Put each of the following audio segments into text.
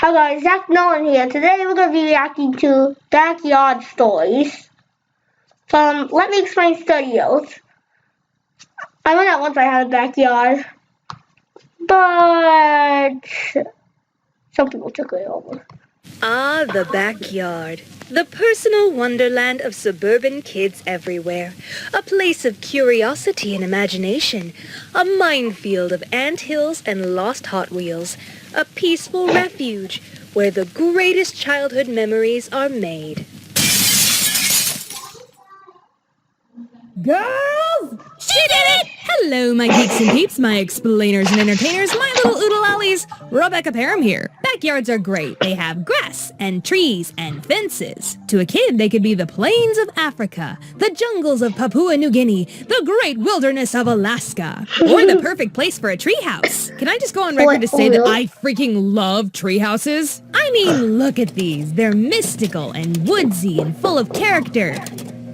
Hi guys, Zach Nolan here. Today we're going to be reacting to backyard stories from Let Me Explain Studios. I know that once I had a backyard, but some people took it over. Ah, the backyard. The personal wonderland of suburban kids everywhere. A place of curiosity and imagination. A minefield of anthills and lost Hot Wheels. A peaceful refuge where the greatest childhood memories are made. Girls! She did it! Hello, my geeks and peeps, my explainers and entertainers, my little oodle-ollies. Rebecca Parham here. Backyards are great. They have grass and trees and fences. To a kid, they could be the plains of Africa, the jungles of Papua New Guinea, the great wilderness of Alaska, or the perfect place for a treehouse. Can I just go on record to say that I freaking love treehouses? I mean, look at these. They're mystical and woodsy and full of character.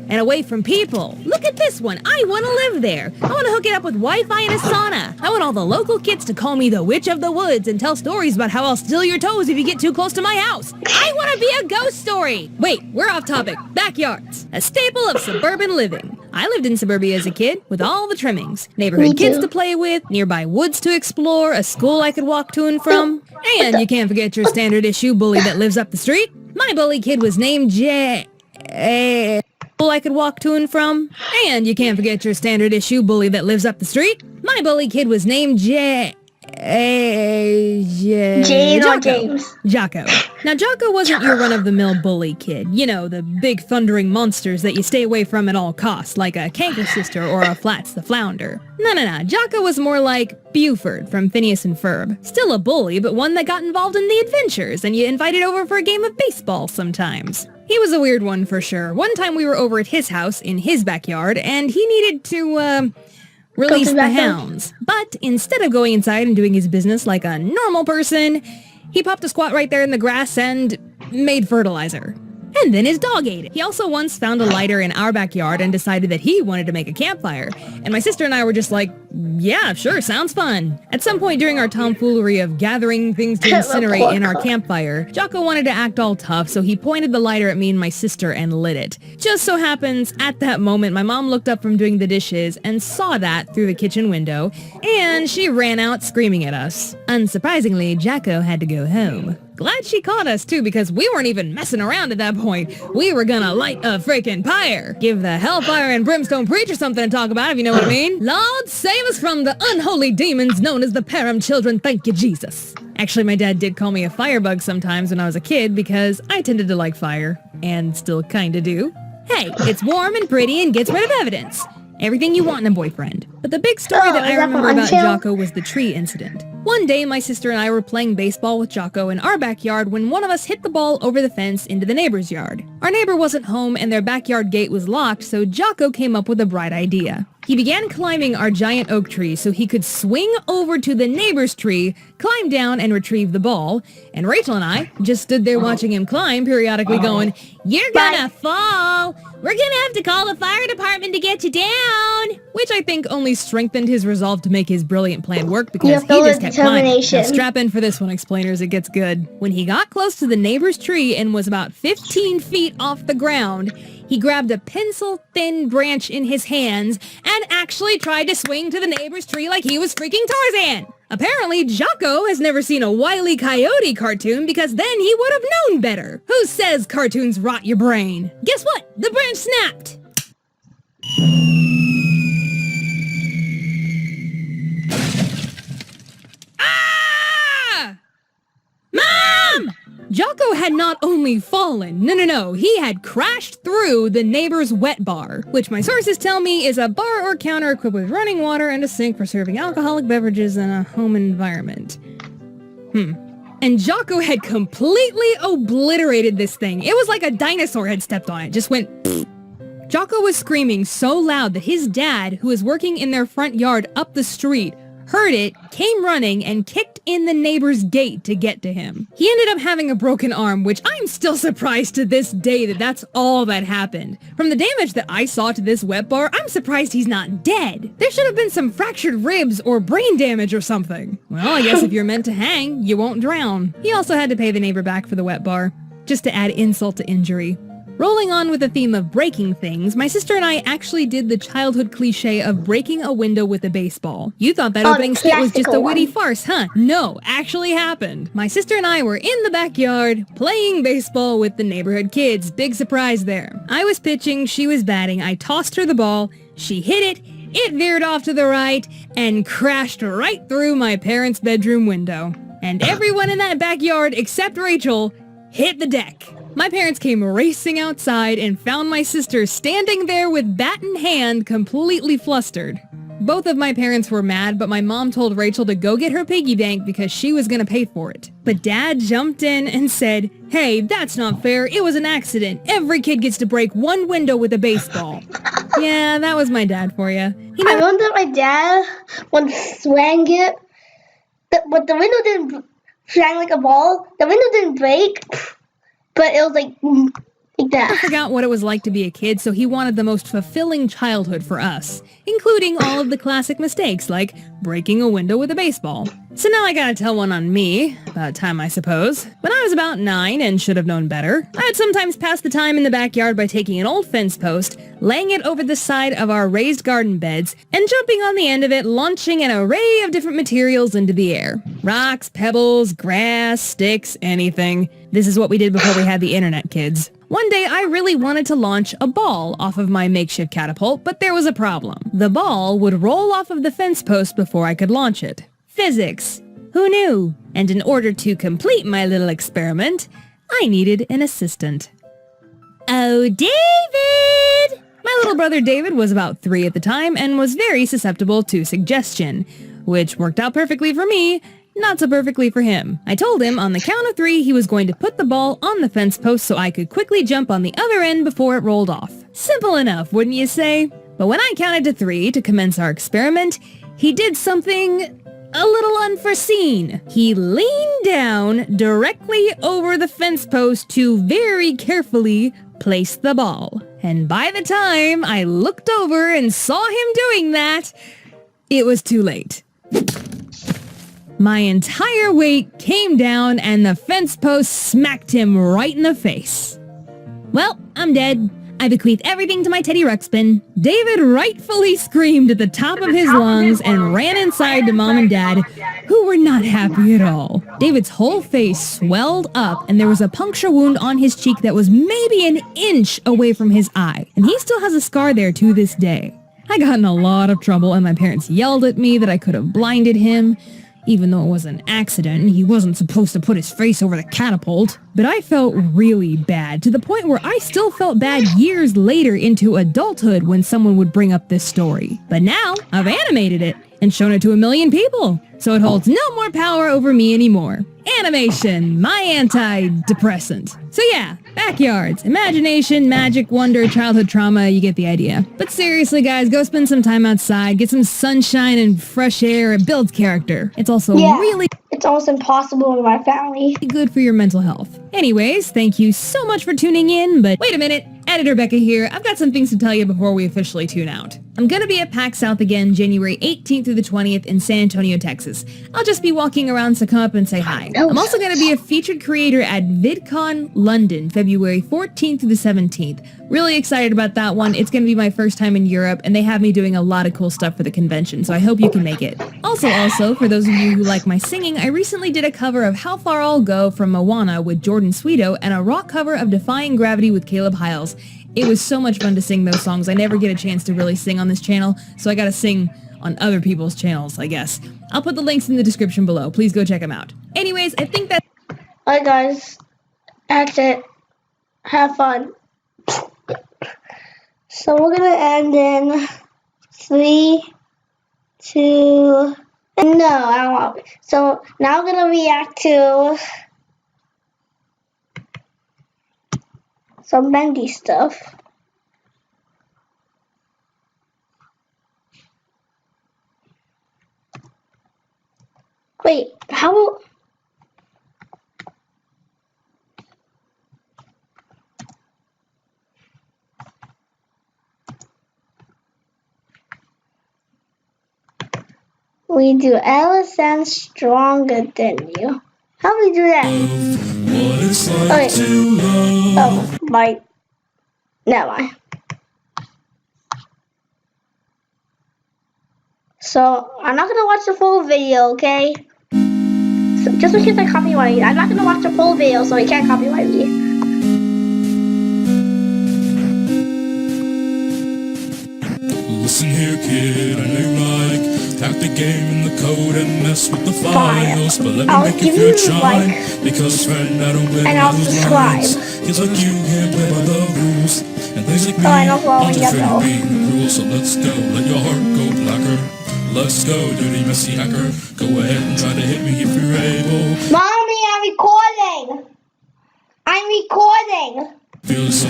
And away from people. Look at this one. I want to live there. I want to hook it up with Wi-Fi and a sauna. I want all the local kids to call me the Witch of the Woods and tell stories about how I'll steal your toes if you get too close to my house. I want to be a ghost story. Wait, we're off topic. Backyards. A staple of suburban living. I lived in suburbia as a kid with all the trimmings. Neighborhood kids to play with, nearby woods to explore, a school I could walk to and from. And you can't forget your standard issue bully that lives up the street. My bully kid was named I could walk to and from. And you can't forget your standard issue bully that lives up the street. My bully kid was named Jane or James. Jocko. Now, Jocko wasn't your run-of-the-mill bully kid. You know, the big thundering monsters that you stay away from at all costs, like a Canker Sister or a Flats the Flounder. No. Jocko was more like Buford from Phineas and Ferb. Still a bully, but one that got involved in the adventures, and you invited over for a game of baseball sometimes. He was a weird one for sure. One time we were over at his house in his backyard, and he needed to, release the hounds. But instead of going inside and doing his business like a normal person, he popped a squat right there in the grass and made fertilizer. And then his dog ate it. He also once found a lighter in our backyard and decided that he wanted to make a campfire. And my sister and I were just like, yeah, sure, sounds fun. At some point during our tomfoolery of gathering things to incinerate in our campfire, Jocko wanted to act all tough, so he pointed the lighter at me and my sister and lit it. Just so happens, at that moment, my mom looked up from doing the dishes and saw that through the kitchen window, and she ran out screaming at us. Unsurprisingly, Jocko had to go home. Glad she caught us, too, because we weren't even messing around at that point. We were gonna light a freaking pyre. Give the hellfire and brimstone preacher something to talk about, if you know what I mean. Lord, save us from the unholy demons known as the Parham children, thank you, Jesus. Actually, my dad did call me a firebug sometimes when I was a kid because I tended to like fire, and still kinda do. Hey, it's warm and pretty and gets rid of evidence. Everything you want in a boyfriend. But the big story that I remember about Jocko was the tree incident. One day, my sister and I were playing baseball with Jocko in our backyard when one of us hit the ball over the fence into the neighbor's yard. Our neighbor wasn't home and their backyard gate was locked, so Jocko came up with a bright idea. He began climbing our giant oak tree so he could swing over to the neighbor's tree, climb down, and retrieve the ball. And Rachel and I just stood there watching him climb, periodically going, "You're gonna fall! We're gonna have to call the fire department to get you down!" Which I think only strengthened his resolve to make his brilliant plan work because he just kept climbing. Now strap in for this one, explainers, it gets good. When he got close to the neighbor's tree and was about 15 feet off the ground, he grabbed a pencil-thin branch in his hands and actually tried to swing to the neighbor's tree like he was freaking Tarzan. Apparently, Jocko has never seen a Wile E. Coyote cartoon because then he would have known better. Who says cartoons rot your brain? Guess what? The branch snapped. Ah! Mom! Jocko had not only fallen, no, he had crashed through the neighbor's wet bar, which my sources tell me is a bar or counter equipped with running water and a sink for serving alcoholic beverages in a home environment. And Jocko had completely obliterated this thing. It was like a dinosaur had stepped on it, just went pfft. Jocko was screaming so loud that his dad, who was working in their front yard up the street, heard it, came running, and kicked in the neighbor's gate to get to him. He ended up having a broken arm, which I'm still surprised to this day that that's all that happened. From the damage that I saw to this wet bar, I'm surprised he's not dead. There should have been some fractured ribs or brain damage or something. Well, I guess if you're meant to hang, you won't drown. He also had to pay the neighbor back for the wet bar, just to add insult to injury. Rolling on with the theme of breaking things, my sister and I actually did the childhood cliche of breaking a window with a baseball. You thought that opening skit was just a witty farce, huh? No, actually happened. My sister and I were in the backyard playing baseball with the neighborhood kids. Big surprise there. I was pitching, she was batting. I tossed her the ball, she hit it, it veered off to the right, and crashed right through my parents' bedroom window. And everyone in that backyard except Rachel hit the deck. My parents came racing outside and found my sister standing there with bat in hand, completely flustered. Both of my parents were mad, but my mom told Rachel to go get her piggy bank because she was gonna pay for it. But Dad jumped in and said, "Hey, that's not fair. It was an accident. Every kid gets to break one window with a baseball." Yeah, that was my dad for you. I remember my dad once swang it, but the window didn't swang like a ball. The window didn't break. But it was like that. I forgot what it was like to be a kid, so he wanted the most fulfilling childhood for us, including all of the classic mistakes, like breaking a window with a baseball. So now I gotta tell one on me. About time, I suppose. When I was about 9 and should have known better, I would sometimes pass the time in the backyard by taking an old fence post, laying it over the side of our raised garden beds, and jumping on the end of it, launching an array of different materials into the air. Rocks, pebbles, grass, sticks, anything. This is what we did before we had the internet, kids. One day, I really wanted to launch a ball off of my makeshift catapult, but there was a problem. The ball would roll off of the fence post before I could launch it. Physics. Who knew? And in order to complete my little experiment, I needed an assistant. Oh, David! My little brother David was about 3 at the time and was very susceptible to suggestion, which worked out perfectly for me, not so perfectly for him. I told him on the count of 3 he was going to put the ball on the fence post so I could quickly jump on the other end before it rolled off. Simple enough, wouldn't you say? But when I counted to 3 to commence our experiment, he did something a little unforeseen. He leaned down directly over the fence post to very carefully place the ball. And by the time I looked over and saw him doing that, it was too late. My entire weight came down and the fence post smacked him right in the face. Well, I'm dead. I bequeath everything to my Teddy Ruxpin. David rightfully screamed at the top of his lungs and ran inside to Mom and Dad, who were not happy at all. David's whole face swelled up and there was a puncture wound on his cheek that was maybe an inch away from his eye. And he still has a scar there to this day. I got in a lot of trouble and my parents yelled at me that I could have blinded him, even though it was an accident and he wasn't supposed to put his face over the catapult. But I felt really bad, to the point where I still felt bad years later into adulthood when someone would bring up this story. But now, I've animated it and shown it to 1 million people, so it holds no more power over me anymore. Animation, my antidepressant. So yeah, backyards, imagination, magic, wonder, childhood trauma, you get the idea. But seriously guys, go spend some time outside, get some sunshine and fresh air, it builds character. It's also really it's almost impossible in my family. good for your mental health. Anyways, thank you so much for tuning in, but wait a minute, Editor Becca here. I've got some things to tell you before we officially tune out. I'm gonna be at PAX South again January 18th through the 20th in San Antonio, Texas. I'll just be walking around, so come up and say hi. I'm also gonna be a featured creator at VidCon London, February 14th through the 17th. Really excited about that one. It's gonna be my first time in Europe, and they have me doing a lot of cool stuff for the convention, so I hope you can make it. Also, for those of you who like my singing, I recently did a cover of How Far I'll Go from Moana with Jordan Sweeto and a rock cover of Defying Gravity with Caleb Hiles. It was so much fun to sing those songs. I never get a chance to really sing on this channel, so I gotta sing on other people's channels, I guess. I'll put the links in the description below. Please go check them out. Anyways, I think that's... Alright guys, that's it. Have fun. So we're gonna end in 3, 2... No, I don't want... So now we're gonna react to some bendy stuff. Wait, how? We do LSM stronger than you. How do we do that? What it's like Okay. to love. Oh, my. Never mind. So, I'm not gonna watch the full video, okay? So, just in case I copyright you. I'm not gonna watch the full video, so you can't copyright me. Listen here, kid, I know you like hack the game and the code and mess with the files, but let me I'll make give you feel you, shine. like, Because friend, I don't play and by I'll those subscribe. lines. Kids like you can't play by the rules, and things like me I know who aren't I'll afraid go. of being cruel. So let's go, let your heart go blacker. Let's go, dirty messy hacker. Go ahead and try to hit me if you're able. Mommy, I'm recording. I'm recording. Feel so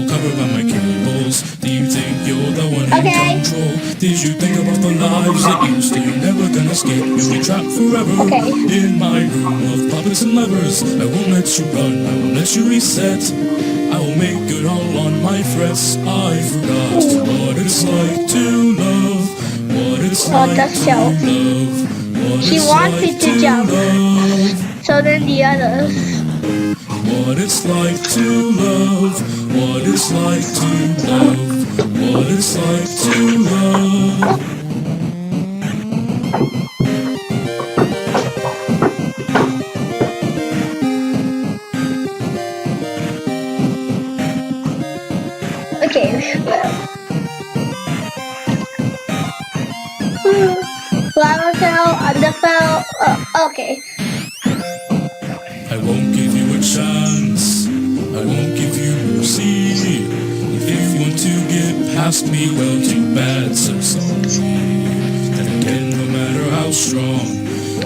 covered by my cables. Do you think you're the one Okay. in control? Did you think about the lives that you stay? You're never gonna escape. You'll be trapped forever. Okay. In my room of puppets and levers. I won't let you run. I won't let you reset. I will make good all on my frets. I forgot what it's like to love. What it's like that's to show. love. What She it's wants like me to jump. love. So then the others. What it's like to love, what it's like to love, what it's like to love. Okay. Flower fell, underfell. Okay. I won't give you a chance, I won't give you mercy. If you want to get past me, well, too bad, so sorry. Then again, no matter how strong,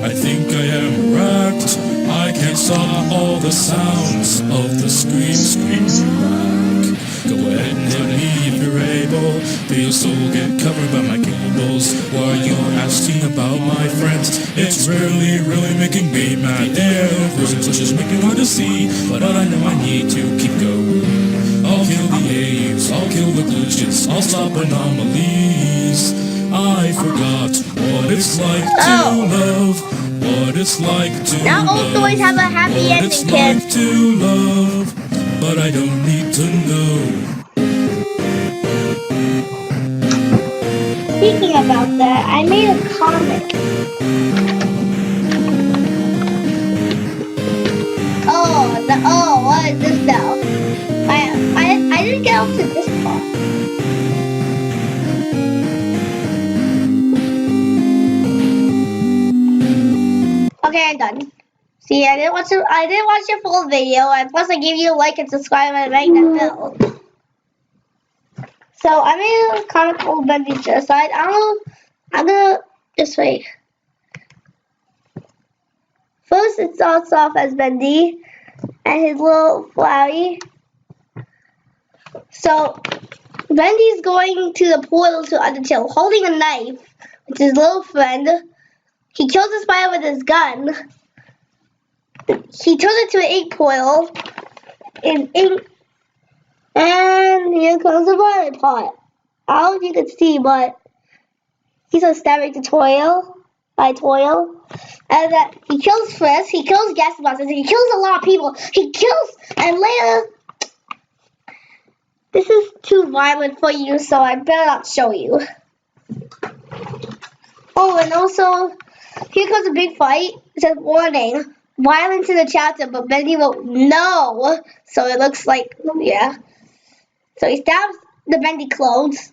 I think I am wrecked. I can't stop all the sounds of the scream back. Go ahead and hit me if you're able. Feel so get covered by my cables. Why you asking about my friends? It's really making me mad. Every push is making hard to see, but I know I need to keep going. I'll kill the AUs, I'll kill the glitches, I'll stop anomalies. I forgot what it's like to love, what it's like to Not all love, stories have a happy what ending, it's kids. like to love, but I don't need to know. Speaking about that, I made a comic. What is this now? I didn't get up to this part. Okay, I'm done. See, I didn't watch your full video, and plus I gave you a like and subscribe and ring that bell. So I made a comic called Bendy's Genocide. I'm gonna just wait. First, it starts off as Bendy and his little Flowey. So Bendy's going to the portal to Undertale, holding a knife with his little friend. He kills the spider with his gun. He turns it to an ink portal. And here comes the violet pot. I don't know if you can see, but he's a stabbing tutorial. And he kills Frisk, he kills gas monsters, he kills a lot of people. And later, this is too violent for you, so I better not show you. Oh, and also, here comes a big fight. It says, warning, violence in the chapter, but Bendy wrote no. So it looks like, yeah. So he stabs the Bendy clothes.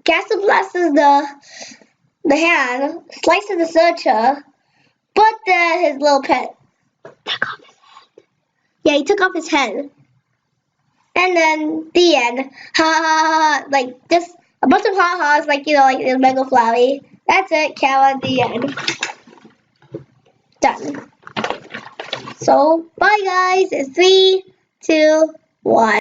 Castle blasts the hand, slices the searcher, but his little pet took off his head. Yeah, he took off his head. And then the end. Ha ha ha, like just a bunch of ha-has, like like Mega Flowey. That's it, Kara, the end. Done. So, bye guys. It's 3, 2, 1.